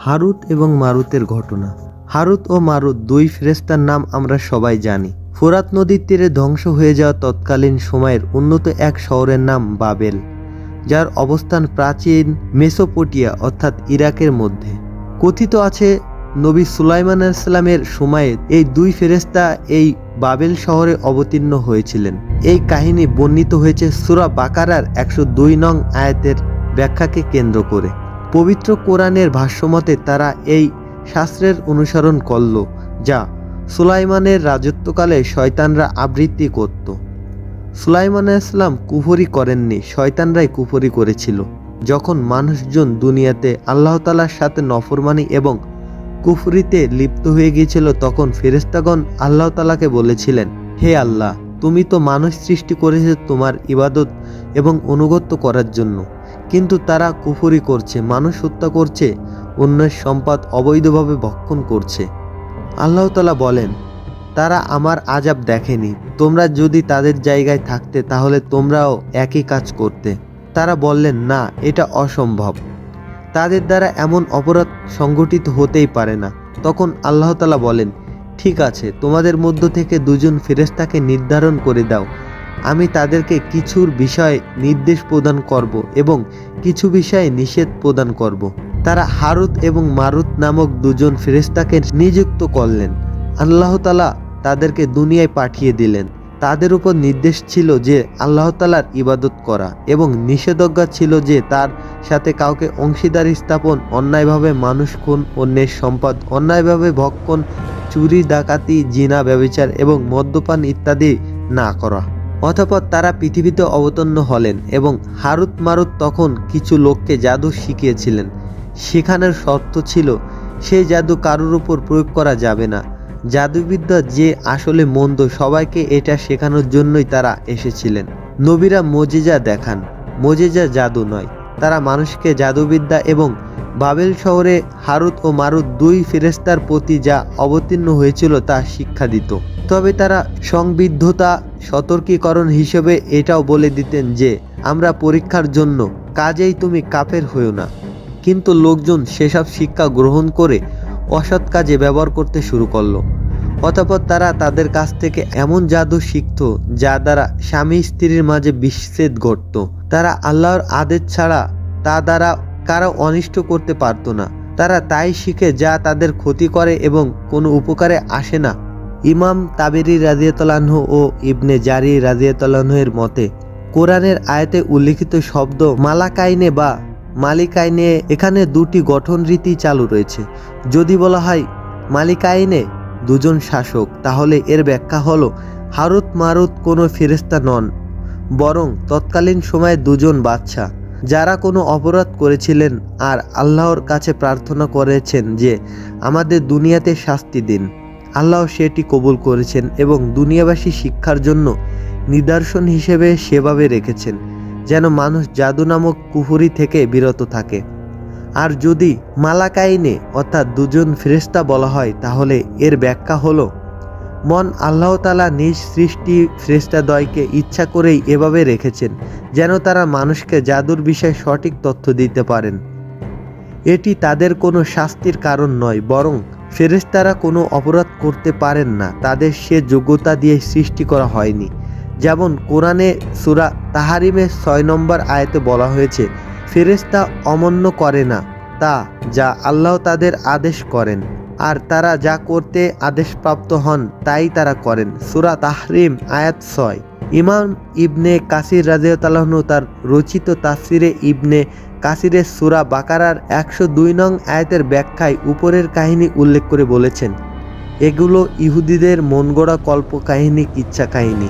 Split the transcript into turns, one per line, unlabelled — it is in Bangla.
হারুত এবং মারুতের ঘটনা। হারুত ও মারুত দুই ফেরেশতার নাম আমরা সবাই জানি। ফোরাত নদীর তীরে ধ্বংস হয়ে যাওয়া তৎকালীন সময়ের উন্নত এক শহরের নাম বাবেল, যার অবস্থান প্রাচীন মেসোপটেমিয়া অর্থাৎ ইরাকের মধ্যে। কথিত আছে নবী সুলাইমান আলাইহিস সালামের সময়ে এই দুই ফেরেশতা এই বাবেল শহরে অবতীর্ণ হয়েছিলেন। এই কাহিনী বর্ণিত হয়েছে সূরা বাকারার 102 নং আয়াতের ব্যাখ্যাকে কেন্দ্র করে। পবিত্র কোরআনের ভাষ্যমতে তারা এই শাস্ত্রের অনুসরণ করল, যা সুলাইমানের রাজত্বকালে শয়তানরা আবৃত্তি করত। সুলাইমান আলাইহিস সালাম কুফরি করেননি, শয়তানরাই কুফরি করেছিল। যখন মানুষজন দুনিয়াতে আল্লাহ তাআলার সাথে নফরমানি এবং কুফরিতে লিপ্ত হয়ে গিয়েছিল, তখন ফেরেশতাগণ আল্লাহ তাআলাকে বলেছিলেন, হে আল্লাহ, তুমি তো মানুষ সৃষ্টি করেছ তোমার ইবাদত এবং অনুগত্য করার জন্য, কিন্তু তারা কুফরি করছে, মানুষ হত্যা করছে, অন্যের সম্পদ অবৈধভাবে ভক্ষণ করছে। আল্লাহ তাআলা বলেন, তারা আমার আযাব দেখেনি, তোমরা যদি তাদের জায়গায় থাকতে তাহলে তোমরাও একই কাজ করতে। তারা বললেন, না, এটা অসম্ভব, তাদের দ্বারা এমন অপরাধ সংঘটিত হতেই পারে না। তখন আল্লাহ তাআলা বলেন, ঠিক আছে, তোমাদের মধ্য থেকে দুজন ফেরেশতাকে নির্ধারণ করে দাও, আমি তাদেরকে কিছুর বিষয়ে নির্দেশ প্রদান করব এবং কিছু বিষয়ে নিষেধ প্রদান করব। তারা হারুত এবং মারুত নামক দুজন ফেরেশতাকে নিযুক্ত করলেন। আল্লাহ তাআলা তাদেরকে দুনিয়ায় পাঠিয়ে দিলেন। তাদের উপর নির্দেশ ছিল যে আল্লাহ তাআলার ইবাদত করা এবং নিষেধাজ্ঞা ছিল যে তার সাথে কাউকে অংশীদারি স্থাপন, অন্যায়ভাবে মানুষ খুন, অন্যের সম্পদ অন্যায়ভাবে ভক্ষণ, চুরি, ডাকাতি, জিনা, ব্যভিচার এবং মদ্যপান ইত্যাদি না করা। অতঃপর তারা পৃথিবীতে অবতীর্ণ হলেন এবং হারুত মারুত তখন কিছু লোককে জাদু শিখিয়েছিলেন। শেখানোর শর্ত ছিল সেই জাদু কারোর উপর প্রয়োগ করা যাবে না। জাদুবিদ্যা যে আসলে মন্দ, সবাইকে এটা শেখানোর জন্যই তারা এসেছিলেন। নবীরা মুজিজা দেখান, মুজিজা জাদু নয়। তারা মানুষকে জাদুবিদ্যা এবং বাবেল শহরে হারুত ও মারুত দুই ফেরেশতার প্রতি যা অবতীর্ণ হয়েছিল তা শিক্ষা দিত। তবে তারা সংবিদ্ধতা সতর্কীকরণ হিসেবে এটাও বলে দিতেন যে আমরা পরীক্ষার জন্য, কাজেই তুমি কাফের হইও না। কিন্তু লোকজন সেসব শিক্ষা গ্রহণ করে অসৎ কাজে ব্যবহার করতে শুরু করলো। অতঃপর তারা তাদের কাছ থেকে এমন জাদু শিখত যা দ্বারা স্বামী স্ত্রীর মাঝে বিচ্ছেদ ঘটত। তারা আল্লাহর আদেশ ছাড়া তা দ্বারা কারো অনিষ্ট করতে পারত না। তারা তাই শিখে যা তাদের ক্ষতি করে এবং কোনো উপকারে আসে না। ইমাম তাবেরি রাদিয়াল্লাহু আনহু ও ইবনে জারির রাদিয়াল্লাহু আনহু এর মতে কোরআনের আয়াতে উল্লেখিত শব্দ মালাকাইনে বা মালিকাইনে, এখানে দুটি গঠন রীতি চালু রয়েছে। যদি বলা হয় মালিকাইনে দুজন শাসক, তাহলে এর ব্যাখ্যা হলো হারুত মারুত কোনো ফেরেশতা নন, বরং তৎকালীন সময়ে দুজন বাদশা, যারা কোনো অপরাধ করেছিলেন আর আল্লাহর কাছে প্রার্থনা করেছেন যে আমাদের দুনিয়াতে শাস্তি দিন। আল্লাহ সেটি কবুল করেছেন এবং দুনিয়াবাসী শিক্ষার জন্য নিদর্শন হিসেবে সেভাবে রেখেছেন যেন মানুষ জাদু নামক কুফরি থেকে বিরত থাকে। আর যদি মালাকাইনে অর্থাৎ দুজন ফেরেশতা বলা হয়, তাহলে এর ব্যাখ্যা হলো মন আল্লাহ তাআলা নিজ সৃষ্টি ফেরেশতাদ্বয়কে ইচ্ছা করেই এভাবে রেখেছেন যেন তারা মানুষকে জাদুর বিষয়ে সঠিক তথ্য দিতে পারেন। এটি তাদের কোনো শাস্তির কারণ নয়, বরং ফেরেশতারা কোনো অপরাধ করতে পারেন না, তাদের সে যোগ্যতা দিয়ে সৃষ্টি করা হয়নি। যেমন কোরআনে সূরা তাহরিমের 6 নম্বর আয়াতে বলা হয়েছে, ফেরেশতা অমান্য করে না তা যা আল্লাহ তাদের আদেশ করেন, আর তারা যা করতে আদেশপ্রাপ্ত হন তাই তারা করেন। সূরা তাহরিম আয়াত 6। ইমাম ইবনে কাসির রাদিয়াল্লাহু আনহু তার রচিত তাফসিরে ইবনে কাসিরের সূরা বাকারার 102 নং আয়াতের ব্যাখ্যায় উপরের কাহিনী উল্লেখ করে বলেছেন, এগুলো ইহুদিদের মনগড়া কল্প কাহিনী, কিচ্ছা কাহিনী।